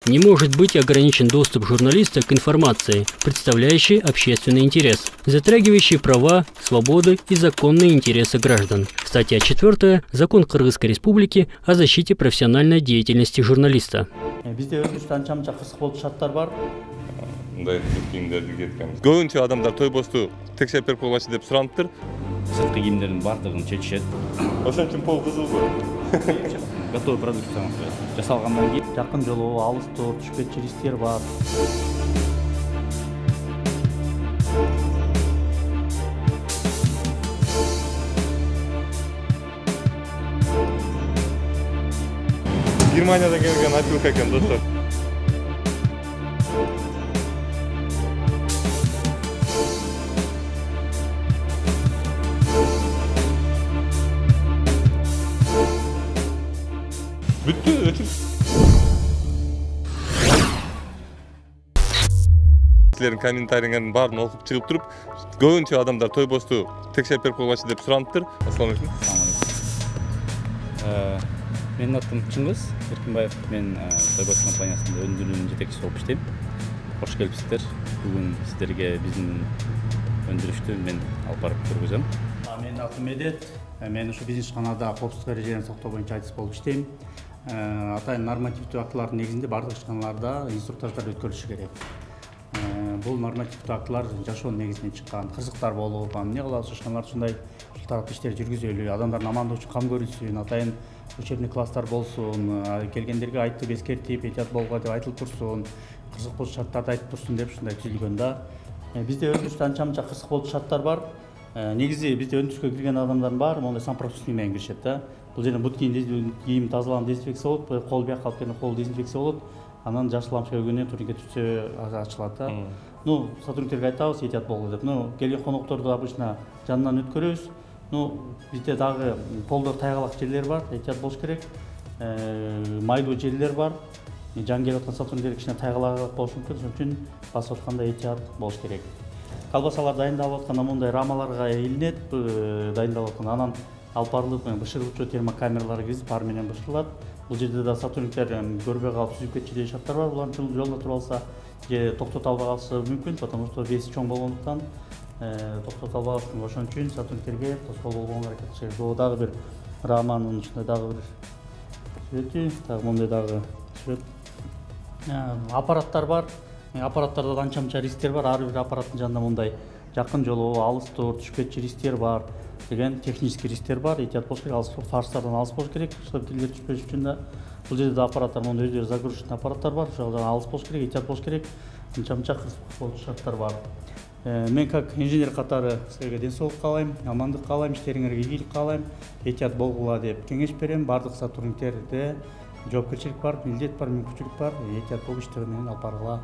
Не может быть ограничен доступ журналиста к информации, представляющей общественный интерес, затрагивающей права, свободы и законные интересы граждан. Статья 4. Закон Кыргызской Республики о защите профессиональной деятельности журналиста. Көбүнчө адамдар тойбосту текшерип берип койгучу деп сураныптыр. Сырткы кийимдердин бардыгын чечишет. Ошон үчүн пол кызылбы? Готовый продукция жасалгандан кийин жакын жолу, алыс тур, түшпөчү рисктер бар. Германиядан келген опилка экен, достор. Бүттү, өчүп. Силердин комментарийиңердин баарын окуп чыгып туруп, көбүнчө адамдар тойбосту текшерип берип койгучу деп сураныптыр. Ассалам алейкум. Менин атым Чыңгыз Эркинбаев. Мен Тойбос компаниясында өндүрүүнүн жетекчиси болуп иштейм. Кош келипсиздер. Бүгүн сиздерге биздин өндүрүштү мен алып барып көргөзөм. Менин атым Медет. Мен ушу бизнес-ишканада коопсуздук эрежелерин сактоо боюнча айтыс болуп иштейм. Атайын нормативдүү актылардын негизинде бардык ишканаларда инструктаждар өткөрүлүшү керек. Бул нормативдүү актылар жашоонун негизинен чыккан. Кырсыктар болуп, эмне кылабыз ишканалар ушундай тараптуу иштер жүргүзөлү, адамдардын амандыгы үчүн кам көрүлсүн, атайын учебный класстар болсун, келгендерге айтып эскертип, этият болгула деп айтылып турсун, кырсык болчу шарттарды айтып турсун деп ушундай түзүлгөн да. Бизде өндүрүштө анча-мынча кырсык болчу шарттар бар. Негизи бизде өндүрүшкө кирген адамдардын баары мондай сампропускный менен киришет да. Бул жерде бут кийим тазаланып дезинфекция болуп, кол бияка алып келген кол дезинфекция болот. Анан жашыл лампочка көгөнүнөн турникет түтсө ачылат да. Сотрудниктерге айтабыз этият болгула деп. Келген конокторду обычно жанынан өткөрөбүз. Бизде дагы полдор тайгалак жерлер бар, этият болуш керек. Майлуу жерлер бар. Жан келип аткан сотрудниктер кичине тайгалак болушу мүмкүн, ошон үчүн басып атканда этият болуш керек. Колбасалар дайындалып атканда мындай рамаларга илинет, дайындалып атканда анан алып барылып, бышыргычу термокамераларга киргизип, пар менен бышырылат. Бул жерде да сотрудниктер көрбөй калып сүзүп кетчү деген шарттар бар. Булар жолдо туруп алса, же токтото албай калышы мүмкүн, потому что веси чоң болгондуктан токтото албай калышы мүмкүн. Ошон үчүн сотрудниктерге тоскоол болгонго аракет кылыш керек. Бул дагы бир раманын ушундай дагы бир сүрөтү, дагы мондай дагы сүрөт. Аппараттар бар. Аппараттарда анча-мынча рисктер бар. Ар бир аппараттын жанында мондай жакын жолу, алыс тур, түшпөчү рисктер бар деген технический рисктер бар. Этият болуш керек, алыс фарштардан алыс болуш керек, чтобы тилдер түшпөш үчүн да. Бул жерде аппараттар, мондай өздөрү загрузочный аппараттар бар. Ошол алыс болуш керек, этият болуш керек. Анча-мынча болчу шарттар бар. Мен как инженер катары силерге ден соолук каалайм, амандык каалайм, иштериңерге ийгилик каалайм, этият болгула деп кеңеш берем. Бардык сотрудниктерде жоопкерчилик бар, милдет бар, мүмкүнчүлүк бар. Этият болуп иштөө менен алып баргыла.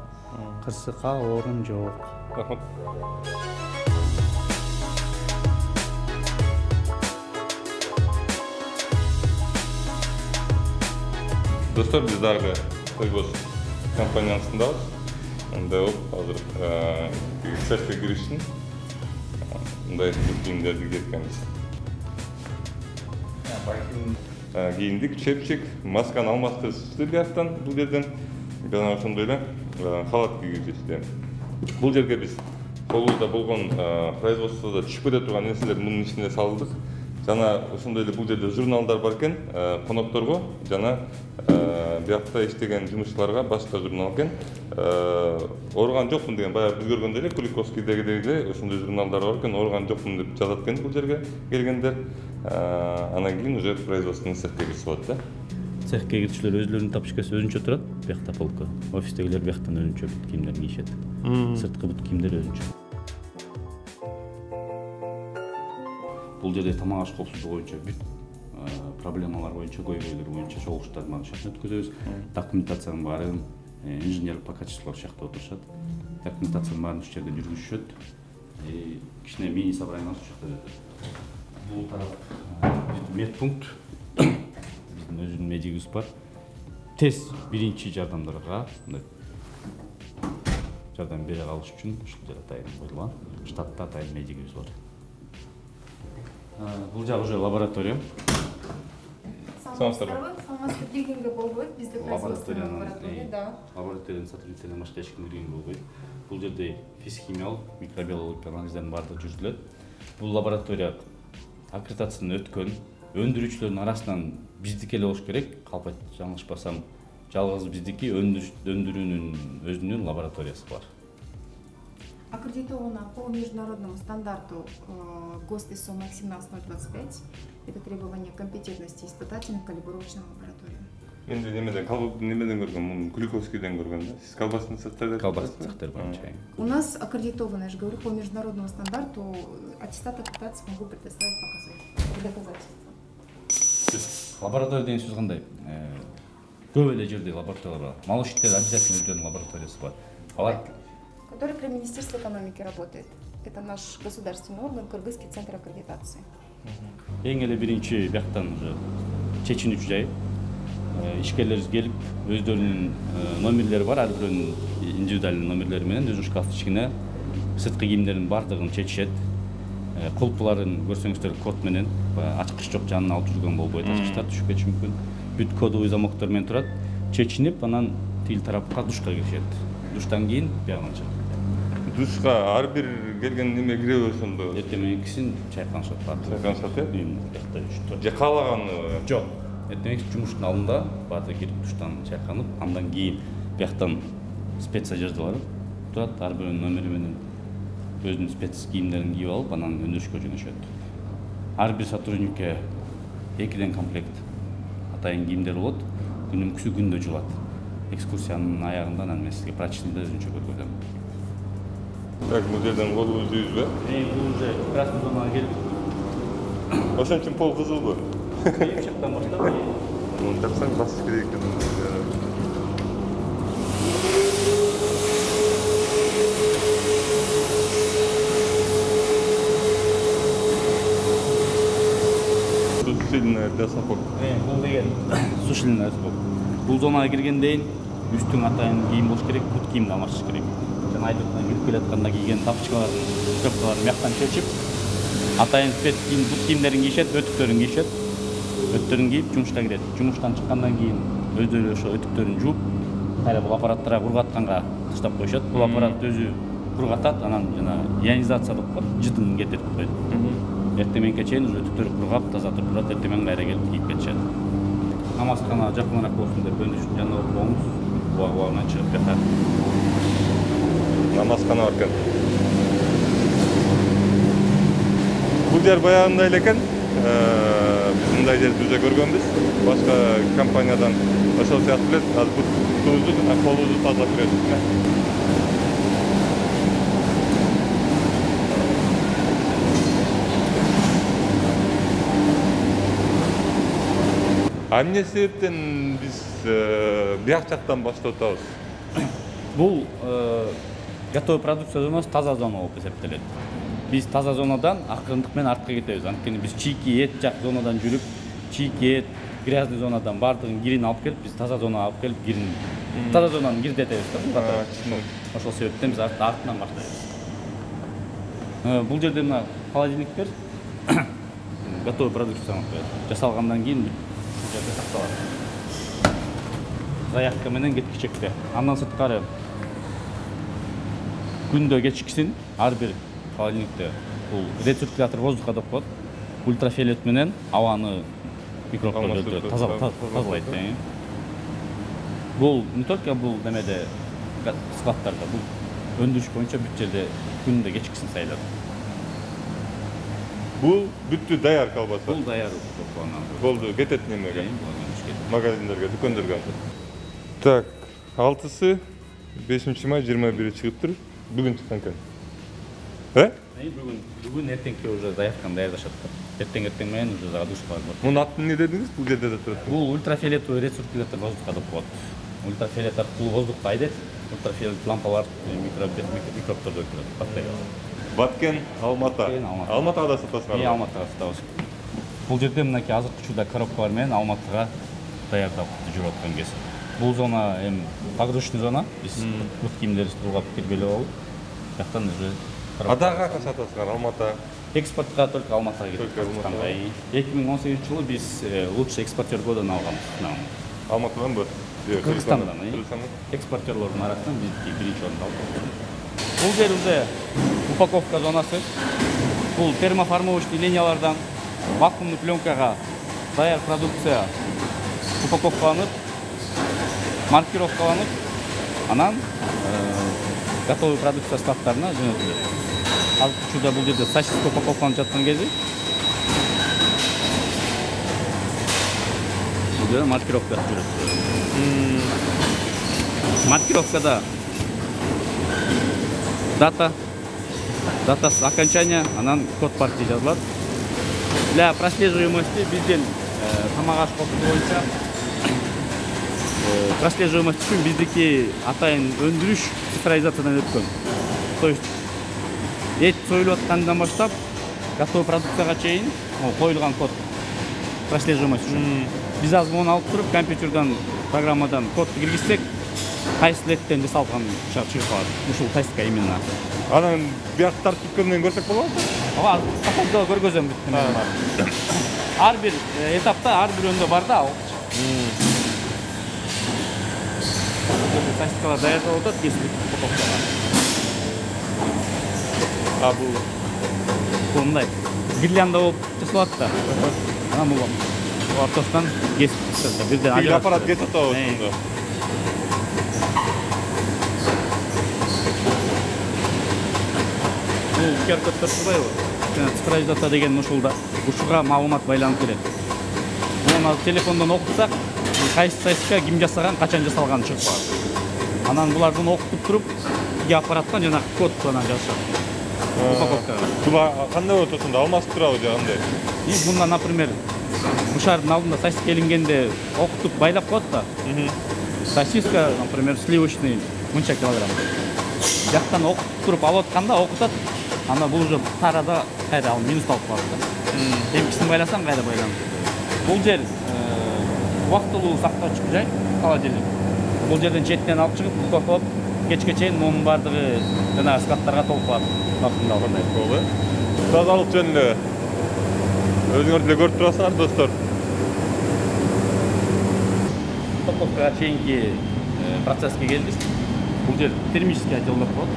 Кырсыкка орун жок. Рахмат. Достор, биз дагы Тойбос компаниясындабыз. Мындай болуп, азыр цехке кириш үчүн мындай кийимдерди киеткенбиз. Кийиндик, чепчик, масканы алмаштырышты бияктан бул жерден. Жана ошондой эле халат кийгизишти. Бул жерге биз колубузда болгон производстводо түшүп кете турган нерселерди мунун ичине салдык. Жана ошондой эле бул жерде журналдар бар экен, конокторго жана биякта иштеген жумушчуларга башка журнал экен. Ооруган жокмун деген баягы биз көргөндөй эле Куликовскийдеги эле ошондой журналдар бар экен, ооруган жокмун деп жазат экен бул жерге келгендер. Анан кийин уже производственный цехке киришип алат да. Цехке кирүүчүлөр өзлөрүнүн тапочкасы өзүнчө турат, биякта полка. Офистегилер бияктан өзүнчө бут кийимдерин кийишет. Сырткы бут кийимдер өзүнчө. Бул жерде тамак аш коопсуздугу боюнча бүт проблемалар боюнча, көйгөйлөр боюнча чогулуштарды маалымат өткөзөбүз. Документациянын баарын инженерлик по качестволор шакта отурушат. Документациянын баарын ушул жерде жүргүзүшөт. Кичине мини собрание ушул жакта. Бул тарап медпункт. Биздин өзүнүн медигибиз бар. Тез биринчи жардамдарга жардам бере калыш үчүн ушул жерде дайын коюлган. Штатта дайын медигибиз бар. Бул жагы уже лаборатория. Саламатсыздарбы? Саламатсыздар, киргенге болбойт. Бизде производственный лаборатория, да. Лабораторияның сотрудниктеринен башка эч ким кирген болбойт. Бул жерде физик-химиялык, микробиологиялык анализдердин баардыгы жүргүзүлөт. Бул лаборатория аккредитациядан өткөн өндүрүүчүлөрдүн арасынан биздики эле болуш керек. Калп жаңылышпасам, жалгыз биздики өндүрүүнүн өзүнүн лабораториясы бар. Аккредитована по международному стандарту ГОСТ ISO MAC 17025. Это требование компетентности испытательных калибровочных лабораторий. Енді немеден көрген, мұны Куликовскийден көрген, да? Сіз колбасный цехтер? Колбасный цехтер боюнча. У нас аккредитовано, я же говорю, по международному стандарту. Аттестат аккредитации могу предоставить, показать. Доказательства. Лаборатория деген сөз кандай? Көп эле жерде лабораториялар бар. Молочниктер обязательно өздөрүнүн лабораториясы бар. Алар Который при Министерстве экономики работает. Это наш государственный орган, Кыргызский центр аккредитации. эң эле биринчи бияктан уже чечинүүчү жай. Ишкерлер келип, өздөрүнүн номерлери бар, ар бирөөнүн индивидуальный номерлери менен өзүнүн шкаф ичине сырткы кийимдердин баардыгын чечишет. Кулпуларын көрсөңүздөр код менен ачкыч жок жанына алып жүргөн болбойт. Ачкычтар түшүп кетиши мүмкүн. Бүт кодовый замоктор менен турат. Чечинип, анан тил тарапка душка киришет. Душтан кийин биягына чыгат. Душка ар бир келген неме кире ошондо. Эртеңкисин чайканышат баардыгы. Чайканышат, э? Биякта 3-4. Же каалаганы? Жок. Эртеңки жумуштун алдында баардыгы кирип душтан чайканып, андан кийин бияктан спец одеждалар турат, ар бирөөнүн номери менен өзүнүн спец кийимдерин кийип алып, анан өндүрүшкө жөнөшөт. Ар бир сотрудникке 2 комплект атайын кийимдер болот. Күнүмкүсү күндө жуулат. Экскурсиянын аягында анан мен сизге прачныйды өзүнчө көргөзөм. Так, бул жерден колубуз жуйбузбу? Бул уже красный зонага келдик. Ошон үчүн пол кызылбы? Жактан баштап. Муну тапсаң басып керек экен. Сушильная для сапог. Бул деген сушильная сапог. Бул зонага киргенден үстүң атайын кийим болуш керек, бут кийимди алмашыш керек. Жана айдыкка кирип келатканда кийген тапочкаларын, көпкаларын бияктан чечип, атайын спец кийим, бут кийимдерин кийишет, өтүктөрүн кийишет. Өттөрүн кийип жумушка кирет. Жумуштан чыккандан кийин өздөрү ошо өтүктөрүн жууп, кайра бул аппараттарга кургатканга таштап коюшат. Бул аппарат өзү кургатат, анан жана ионизация деп коет, жыдын кетет коет. Эртеменге чейин уже өтүктөрү кургап, таза туруп турат, эртемен кайра келип кийип кетишет. Намазкана жакыныраак болсун деп өндүрүштүн жанына коюңуз. Буагынан чыгып жатат. Намазкана бар экен. Бул жер баягындай эле экен. Биз мындай жерди уже көргөнбүз. Башка компаниядан ошол сыяктуу эле азыр бутубузду жана колубузду тазалап беребиз. Эмне себептен биз бияк жактан баштап атабыз? Бул готовый продукция зонасы таза зона болуп эсептелет. Биз таза зонадан акырындык менен артка кетебиз. Анткени биз чийки эт жак зонадан жүрүп, чийки эт, грязный зонадан баардыгын кирин алып келип, биз таза зонага алып келип кирин. Таза зонаны кирдетебиз да. Ошол себептен биз артынан баштайбыз. Бул жерде мына холодильниктер готовый продукция жасалгандан кийин жерде сакталат. Заявка менен кеткичекте. Андан сырткары күндө кечкисин ар бир холодильникте бул рециркулятор воздуха деп коет. Ультрафиолет менен абаны микробдорду өлтүрөт, тазалайт. Бул не только бул немеде складтарда, бул өндүрүш боюнча бүт жерде күндө кечкисин сайлат. Бул бүттү даяр колбаса. Бул даяр. Болду, кетет немеге? Магазиндерге, дүкөндөргө. Так, 6-сы 5-май 21 чыгыптыр. Бүгүн чыккан экен. Бүгүн эртеңки уже заявканы даярдашат. Эртең менен уже задушка бар. Мунун атын эмне дедиңиз? Бул жерде да турат. Бул ультрафиолетовый рециркулятор воздуха деп коет. Ультрафиолет аркылуу воздухту айдайт. Ультрафиолет лампалар микробдорду өлтүрөт. Бактериялар. Баткен, Алмата. Алматага да сатасызбы? Алматага сатабыз. Бул жерде мынакей азыркы учурда коробкалар менен Алматага даярдап жүрүп аткан кез. Бул зона эми погрузочный зона. Биз бут кийимдерибизди кургап киргеле болуп. Жактан уже Адага сатасыздар Алмата. Экспортқа только Алматыға кетіп Только Алматыға. 2018 жылы біз лучший экспортер годын алғанбыз. Алматыдан ба? Кыргызстандан. Экспортерлордун арасынан биздики биринчи орунду алдык. Бул жер уже упаковка зонасы. Бул термоформовочный линиялардан вакуумный пленкага даяр продукция упаковкаланып, маркировкаланып, анан готовый продукция складтарына жөнөтүлөт. Азыр учурда бул жерде сосиска упаковкаланып жаткан кези бул жерде маркировка жүрөт. Маркировкада дата с окончания, анан код партии жазылат. Для прослеживаемости бизден тамак аш коопсуздугу боюнча прослеживаемость үчүн биздики атайын өндүрүш цифровизациядан өткөн. То есть эт союлуп аткандан баштап готовый продукцияга чейин коюлган код прослеживаемость үчүн. Биз азыр муну алып туруп компьютерден программадан кодду киргизсек, кайсы леттен жасалган чыгып калат. Ушул тестке именно. Анан бияк тартипкенен көрсөк болобу? Ага, каталогда көргөзөм бүттү. Ар бир этапта ар бир өндө бар да ал. Тестикалар даярдалып атат, кесип упаковкага. А бул Мындай гирлянда болуп жасалат да. Анан бул ортосунан кесип чыгат. Бирден тигил аппарат кесип атабы ошондо. Бул QR-коддор турбайбы? Цифровизация деген ушулда ушуга маалымат байланып келет. Муну телефондон окутсак, кайсы сосиска ким жасаган, качан жасалганы чыгып калат. Анан булардын окутуп туруп, тиги аппараттан жана код менен жазышат. Упаковкага. Бул кандай болот ошондо? Алмашып турабы же кандай? Мында, например, бушардын алдында сосиска илингенде окутуп байлап коет да. Сосиска, например, сливочный мынча килограмм. Жактан окутуп туруп алып атканда окутат. Анда бул уже тарада кайда ал минус алып калат да. Эмкисин байласаң кайда байланып. Бул жер убактылуу сактоочу жай, холодильник. Бул жерден четтен алып чыгып, упаковкалап, кечке чейин мунун бардыгы жанагы складтарга толуп калат. Вакытында алгандай болду. Тазалык жөнүндө өзүңөр деле көрүп турасыңар, достор. Упаковкага чейинки процесске келдик. Бул жер термический отдел деп коет.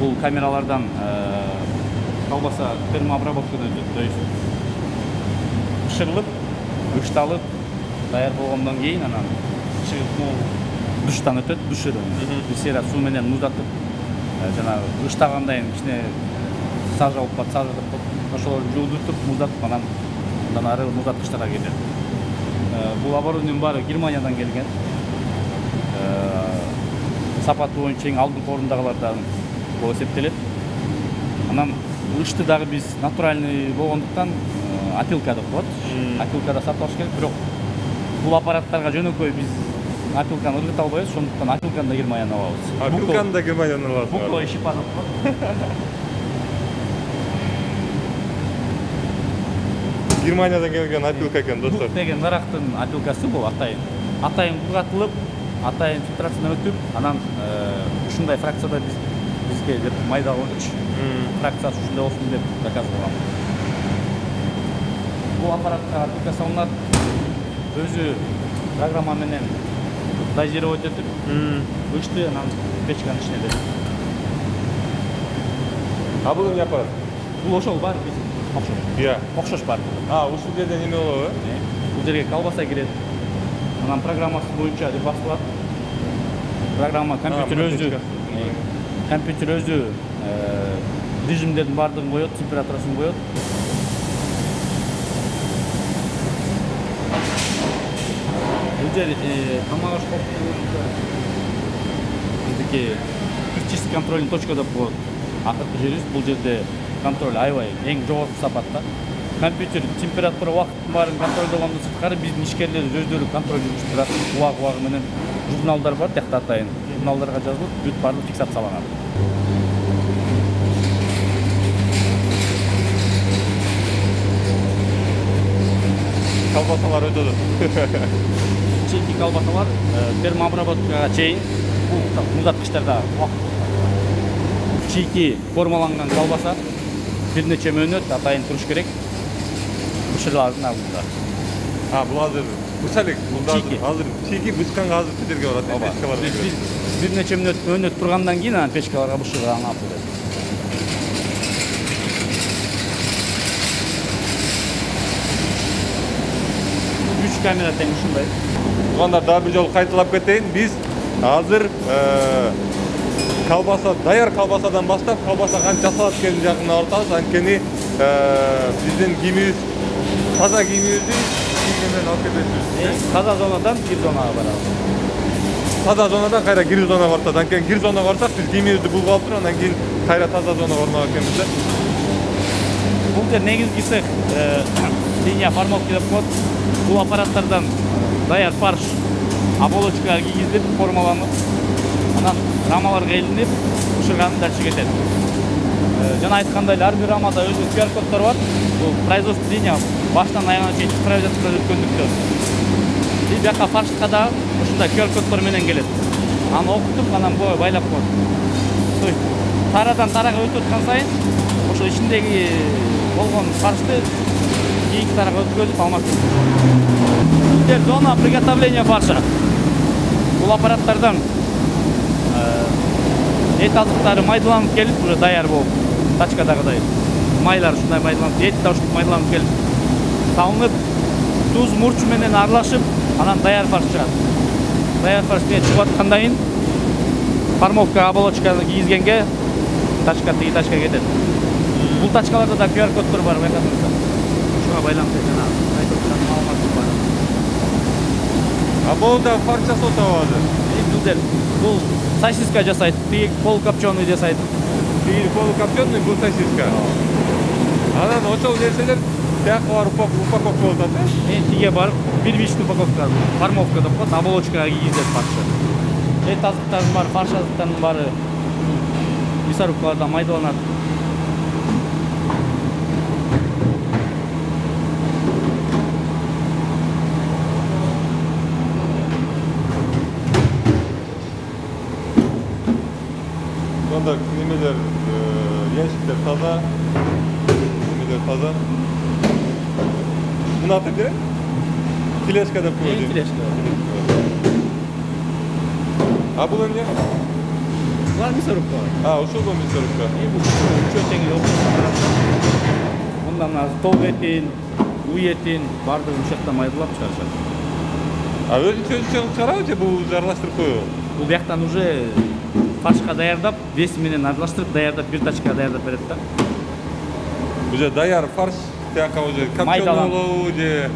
Бул камералардан колбаса термообработкадан өтөт. То есть бышырылып, бышталып, даяр болгондон кийин анан чыгып душтан өтөт, душер. Бисера суу менен муздатып, жанагы быштагандан кийин кичине сажа алып калат, сажа деп коет. Ошолорду жуудуртуп, муздатып, андан ары муздаткычтарга кетет. Бул оборудованиянын баары Германиядан келген. Сапаты боюнча эң алдыңкы орундагылардан болуп эсептелет. Анан ышты дагы биз натуральный болгондуктан опилка деп коет. Опилкада сатып алыш керек, бирок бул аппараттарга жөнөкөй биз опилканы ыргыта албайбыз, ошондуктан опилканы да Германиядан алабыз. Опилканы да Германиядан аласыңар. Букло шипа деп коет. Германиядан келген опилка экен, достор. Бук деген нарактын опилкасы бул атайын кургатылып, атайын фильтрациядан өтүп, анан ушундай фракцияда бизге деп майдалган 3 фракциясы ушундай болсун деп заказ кылган. Бул аппаратка опилка салынат, өзү программа менен дозировать этип, ышты анан печканын ичине берет. А бул эмне аппарат? Бул ошол бар биз окшош. Иә. Окшош бар. Ушул жерде неме болобу? Бул жерге колбаса кирет. Анан программасы боюнча деп басылат. Программа компьютер өзү режимдердин бардыгын коет, температурасын коет. Бул жер тамак аш коопсуздугу биздики критический контрольный точка деп коет. Акыркы жерибиз бул жерде контроль аябай эң жогорку сапатта. Компьютер температура вакыттын баарын контролдогондон сырткары биздин ишкерлер өздөрү контроль жүргүзүп турат. Убагы менен журналдар бар, тиякта атайын. Журналдарга жазылып, бүт баардыгы фиксацияланат. Колбасалар өтөдү. Чейинки колбасалар термообработкага чейин бул муздаткычтарда чийки формаланган колбаса бир нече мөөнөт атайын туруш керек бышырлардын алдында. Бул азыр бышалык, бул азыр чеки бышканга азыр силерге барат, печкаларга. Бир нече мөөнөт тургандан кийин анан печкаларга бышырга аңап берет. 3 камера тең ушундай. Тугандар дагы бир жолу кайталап кетейин. Биз азыр колбаса, даяр колбасадан баштап колбаса канча жасалат экенин жакына ортабыз. Анткени биздин кийимибиз таза кийимибизди кийиммен алып кетебиз. Таза зонадан кир зонага барабыз. Таза зонадан кайра кир зонага ортат. Анткени кир зонага ортсак биз кийимибизди булуп алып туруп, андан кийин кайра таза зонага орногон экенбиз да. Бул жер негизги цех линия формовки деп коет. Бул аппараттардан даяр фарш оболочкага кийгизилип, формаланып, анан рамаларга илинип, бышырганын дальше кетет. Жана айткандай эле ар бир рамада өзүнүн QR коддору бар. Бул производство линия баштан аягына чейин цифровизациядан өткөндүктөн. И бияка фаршка да ушундай QR коддор менен келет. Аны окутуп, анан байлап коет. То есть тарадан тарага өтүп аткан сайын ошо ичиндеги болгон фаршты кийинки тарага өткөзүп алмаштырып. Бул зона приготовления фарша. Бул аппараттардан эт азыктары майдаланып келип, уже даяр болуп, тачкадагыдай майлар ушундай майдаланып, эт да ушундай майдаланып келип, салынып, туз, мурч менен аралашып, анан даяр фарш чыгат. Даяр фарш чыгып аткандан кийин формовка оболочканы кийизгенге тачка тиги тачка кетет. Бул тачкаларда да QR коддор бар, байкадыңыздар. Ушуга байланыштуу жана айтып аткан маалымат бар. Бул да фарш жасап атабы? Бул сосиска жасайт, тиги полукопченый жасайт. Тиги полукопченый, бул сосиска. Анан ошол нерселер тияка барып упаковка болуп атат, э? Тиге барып, первичный упаковка, формовка деп коет, оболочкага кийгизет фаршы. Эт азыктардын баары, фарш азыктардын баары мясорубкаларда майдаланат. Сонда немелер, ящиктер таза, немелер таза. Мына аты керек? Филешка деп коет. Филешка. Бул эмне? Бул мясорубка. Ушул бул мясорубка. Бул үчөө тең окшош. Мындан азыр ток этин, уй этин баардыгын ушул жакта майдалап чыгарышат. Өзүнчө чыгарабы же бул аралаштырып коебу? Бул бияктан уже фаршка даярдап, вес менен аралаштырып, даярдап, бир тачкага даярдап берет да. Уже даяр фарш, тияка уже копченый болобу же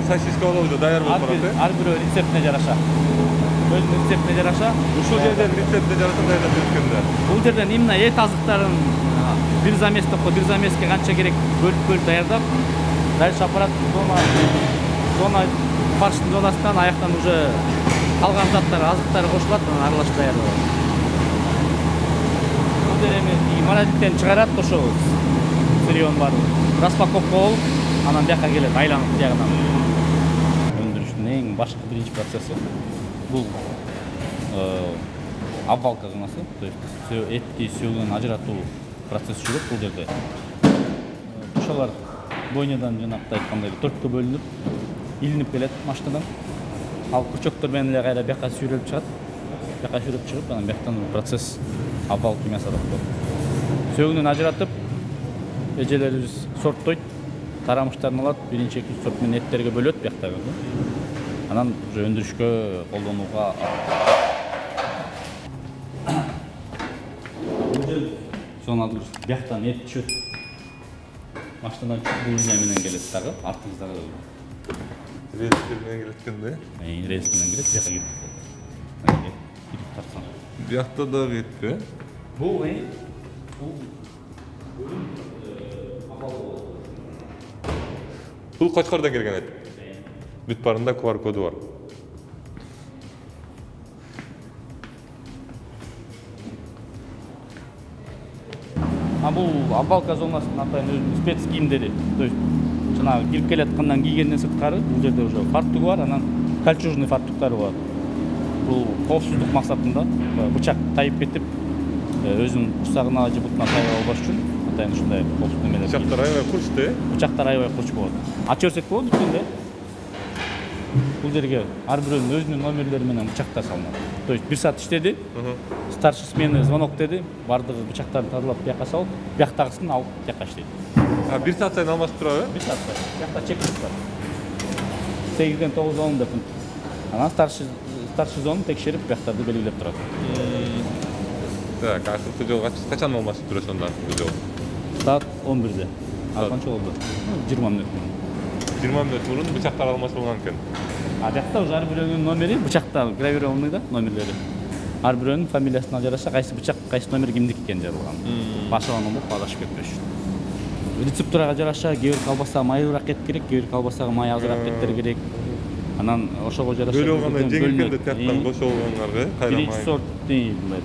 сосиска болобу же даяр болуп барат, э? Ар бирөө рецептине жараша. Өзүнүн рецептине жараша. Ушул жерден рецептине жараша даярдап беришкенде. Бул жерден именно эт азыктарын бир замес деп коет, бир замеске канча керек бөлүп даярдап, дальше аппарат зона фарштын зонасынан аяктан уже калган заттар, азыктары кошулат, анан аралашып даярдалат. Монолиттен чыгарат ошо сырьёнун баарын. Распаковка болуп, анан бияка келет, айланып тиягынан. Өндүрүштүн эң башкы биринчи процесси бул обвалка зонасы, то есть этти сөөгүнөн ажыратуу процесси жүрөт бул жерде. Тушалар бойнядан жанактай айткандай 4кө бөлүнүп, илинип келет машинадан. Ал курчоктор менен эле кайра бияка сүйрөлүп чыгат. Бияка сүйрөп чыгып, анан бияктан процесс обвалки мясо деп коет. Сөөгүнөн ажыратып, эжелерибиз сорттойт, тарамыштарын алат, биринчи, экинчи сорт менен эттерге бөлөт бияктагы. Анан уже өндүрүшкө колдонууга сонадыр бияктан эт түшөт. Машинадан бул линия менен келет дагы, артыңыздагы Рейстер менен келет экенде. Рейс менен келет, бияка кирип. Кирип тартсаң. Биякта дагы этпи? Бул Бул Кочкордон келген эт. Бүт барында QR коду бар. Бул обвалка зонасынын атайын өзүнүн спец кийимдери. То есть жанагы кирип келаткандан кийгенден сырткары бул жерде уже фартугу бар, анан кольчужный фартуктары бар. Бул коопсуздук максатында бычак тайып кетип, өзүнүн курсагына же бутуна тайып албаш үчүн атайын ушундай коопсуздук немелер. Бычактар аябай курчту, Бычактар аябай курч болот. Ачып берсек болот бүткөндө. Бул жерге ар бирөөнүн өзүнүн номерлери менен бычактар салынат. То есть 1 саат иштеди. Старший смена звонок деди. Бардыгы бычактарды тазалап бияка салып, бияктагысын алып бияка иштейт. 1 саат сайын алмашып турабы? 1 саат сайын. Бияка чек бар. 8-ден 9 деп. Анан старший зону текшерип бияктарды белгилеп турат. Так, акыркы жолу качан алмашып турасың анда бул жолу? Саат 11-де. Ал канча болду? 20 мүнөт. 20 мүнөт мурун бычактар алмашылган экен. А бияқта уже ар бирөөнүн номери бычакта гравированы да номерлери. Ар бирөөнүн фамилиясына жараша кайсы бычак, кайсы номер кимдики экени жазылган. Башалган болуп адашып кетпеш үчүн. Рецептурага жараша кээ бир колбаса майыраак кетип керек, кээ бир колбасага май азыраак кеттер керек. Анан ошого жараша бөлүп алганда жеңилгенде тияктан бошо болгонларга кайра май. Биринчи сорт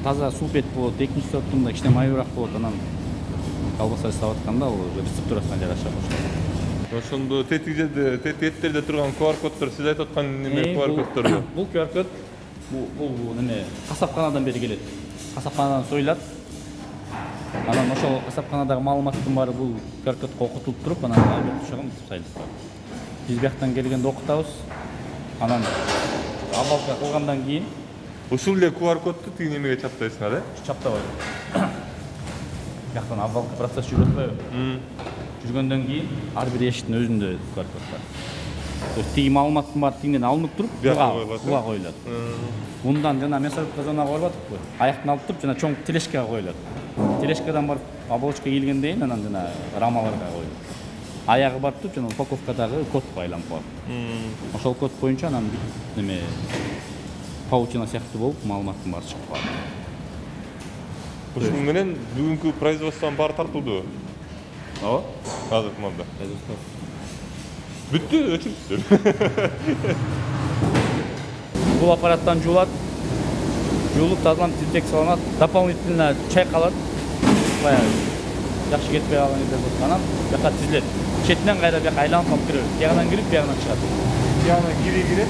таза сулпет болот, экинчи сортунда кичине майыраак болот. Анан колбаса жасап атканда ал рецептурасына жараша бошолот. Ошондо тетик жерде, тетиктерде турган QR коддор сиз айтып аткан неме QR коддорду. Бул QR код бул неме касапканадан бери келет. Касапканадан союлат. Анан ошол касапканадагы маалыматтын баары бул QR кодго окутулуп туруп, анан ошого сайылып турат. Биз бияктан келгенде окутабыз. Анан абалка кылгандан кийин ушул эле QR кодду тиги немеге чаптайсыңар, э? Чаптабайбыз. Бияктан абалка процесс жүрүп атпайбы? Жүргөндөн кийин ар бир эшиктин өзүндө QR код бар. То есть тиги маалыматтын баары тигинен алынып туруп, буга коюлат. Мындан жана мясорубка зонага барып атыппы? Аяктан алып туруп жана чоң тележкага коюлат. Тележкадан барып оболочка кийилгенден кийин анан жана рамаларга коюлат. Аягы барып туруп жана упаковкадагы кодко айланып калат. Ошол код боюнча анан неме паутина сыяктуу болуп маалыматтын баары чыгып калат. Ушун менен бүгүнкү производствонун баары тартылды. Ооба. Азыр мында. Бүттү, өчүрүптүр. Бул аппараттан жуулат. Жуулуп тазаланып дезинфекцияланат, дополнительно чайкалат. Баягы жакшы кетпей калган кезде болсо анан бияка тизилет. Четинен кайра бияка айланып алып кирет. Биягынан кирип, биягынан чыгат. Биягынан кирет,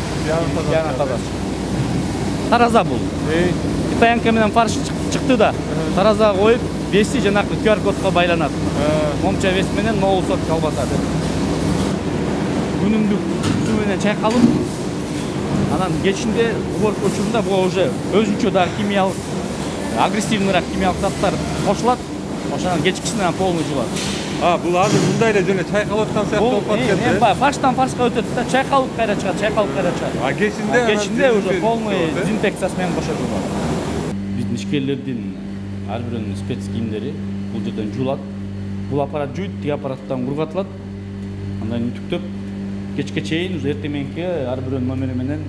биягынан таза. Тараза бул. Китаянка менен фарш чыкты да. Таразага коюп, веси жанакы QR кодко байланат. Момча вес менен 0 сот колбаса деп. Күнүмдүк суу менен чайкалып, анан кечинде уборка учурунда буга уже өзүнчө дагы химиялык, агрессивныйраак химиялык заттар кошулат. Ошонан кечкисинен полный жуулат. Бул азыр мындай эле жана чайкалып аткан сыяктуу болуп калат. Фарштан фаршка өтөт да, чайкалып кайра чыгат, чайкалып кайра чыгат. Кечинде уже полный дезинфекциясы менен бошотулат. Биздин ишкерлердин ар бирөөнүн спец кийимдери бул жерден жуулат. Бул аппарат жуйт, тиги аппараттан кургатылат. Андан үтүктөп кечке чейин уже эртең мененки ар бирөөнүн номери менен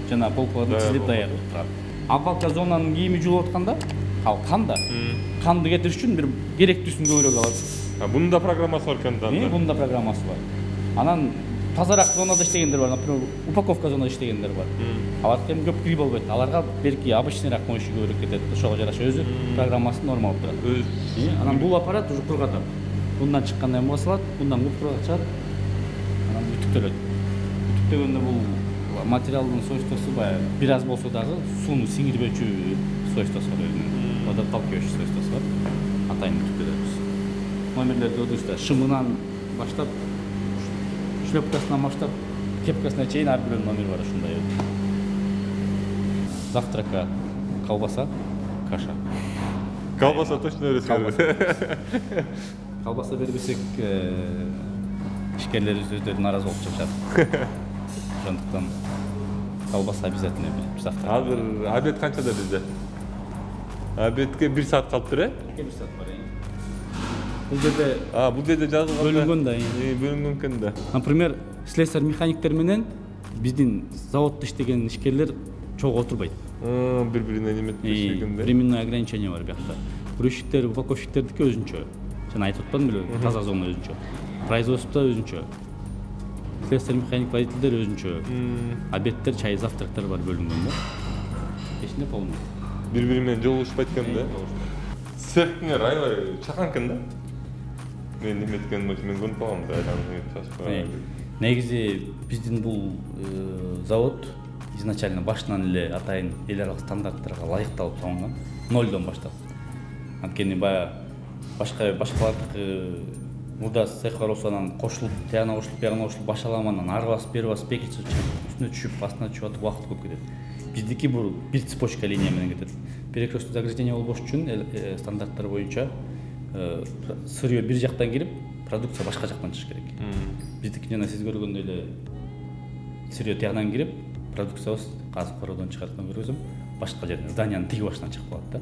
жана полкаларды тизилип даярдап турат. Абалка зонанын кийими жуулуп атканда, ал канда. Канды кетириш үчүн бир керектүүсүн көбүрөөк алат. Bunun da programması var kendi anda. Bunun da programması var. Anan тазараак зонада иштегендер бар, например, упаковка зонада иштегендер бар. Алар кем көп кирип болбойт. Аларга берки обычныйраак моюшу көбүрөөк кетет. Ошого жараша өзү программасын нормалдап турат. Анан бул аппарат уже кургатат. Bundan чыккандан кийин басылат, bundan кургатып чыгат. Анан үтүктөлөт. Үтүктөгөндө бул материалдын свойствосу баягы бир аз болсо дагы сууну сиңирбөчү свойствосу бар. Водоотталкивающий свойствосу бар. Атайын үтүктөлөбүз. Номерлерди өтүштө шымынан баштап, шлепкасынан баштап, кепкасына чейин ар бирөөнүн номери бар ушундай. Завтрака колбаса, каша. Колбаса точно бересиз. Колбаса бербесек ишкерлерибиз өздөрү нааразы болуп чыгышат. Ошондуктан колбаса обязательно завтрак. Азыр обед канчада бизде? Обедке 1 саат калыптыр, э? 1 саат бар. Бул жерде жазылган бөлүнгөн да. Бөлүнгөн экен да. Например, слесарь механиктер менен биздин заводдо иштеген ишкерлер чогуу отурбайт. Бири-бирине неметпешигинде. Временное ограничение бар биякта. Грузчиктер, упаковщиктердики өзүнчө. Жана айтып атпадым беле, таза зона өзүнчө. Производство өзүнчө. Слесарь механик водительдер өзүнчө. Обедтер, чай, завтрактар бар бөлүнгөн да. Эчинде полный. Бири-бири менен жолугушпайт экен да. Цехтиңер аябай чакан экен да. Мен неметкен мен көрүп калгам да, айланып. Негизи биздин бул завод изначально башынан эле атайын эл аралык стандарттарга ылайыкталып салынган. 0дон баштап. Анткени баягы башкалардыкы мурда цех бар болсо анан кошулуп, тиягына кошулуп, биягына кошулуп башалам, анан ары басып, бери басып, экинчи үстүнө түшүп, астына түшүп атып убакыт көп кетет. Биздики бул бир цепочка линия менен кетет. Перекрестный загрязнение болбош үчүн стандарттар боюнча сырье бир жактан кирип, продукция башка жактан чыгыш керек. Биздики жана сиз көргөндөй эле сырье тиягынан кирип, продукциябыз казып кородон чыгарткан көргөзөм, башка жерден зданиянын тиги башынан чыгып калат да.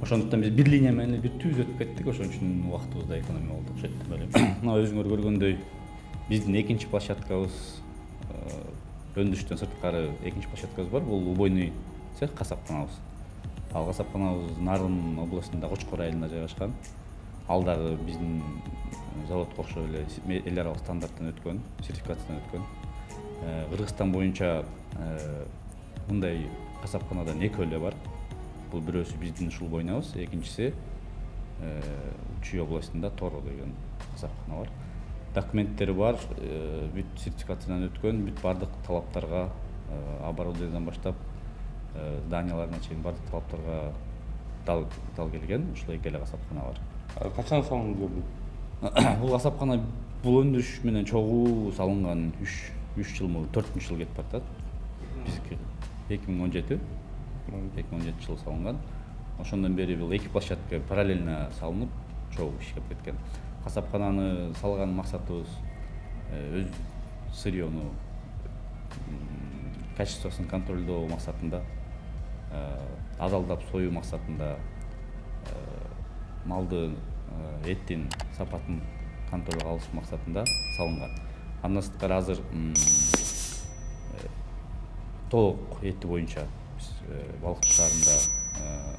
Ошондуктан биз бир линия менен бир түз өтүп кеттик, ошон үчүн убактыбыз да экономия болду окшойт деп ойлойм. Мына өзүңөр көргөндөй биздин экинчи площадкабыз өндүрүштөн сырткары экинчи площадкабыз бар. Бул убойный цех, касапканабыз. Ал касапканабыз Нарын областында Кочкор айылында жайгашкан. Ал дагы биздин заводко окшоп эле эл аралык стандарттан өткөн, сертификациядан өткөн. Кыргызстан боюнча мындай касапканадан экөө эле бар. Бул бирөөсү биздин ушул бойнабыз, экинчиси Чүй областында Торо деген касапкана бар. Документтери бар, бүт сертификациядан өткөн, бүт бардык талаптарга, оборудованиядан баштап зданияларына чейин бардык талаптарга дал келген. Ушул эки эле касапкана бар. Качан салынды бул? Бул касапкана бул өндүрүш менен чогуу салынган 3 жыл мурун, 4-жыл кетип баратат. Биздики 2017 жылы салынган. Ошондон бери бул эки площадка параллельно салынып, чогуу иштеп кеткен. Касапкананы салган максатыбыз өз сырьёну качествосын контролдоо максатында, азалдап союу максатында, малды эттин сапатын контролго алыш максатында салынган. Андан сырткары азыр толук эти боюнча балык шаарында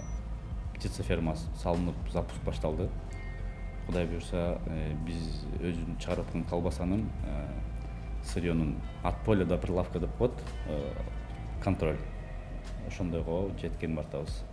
птицеферма салынып, запуск башталды. Кудай буюрса, биз өзүн чыгарып аткан колбасанын сырьёнун от поля до прилавка деп коет, контроль. Ошондойго жеткен бартабыз.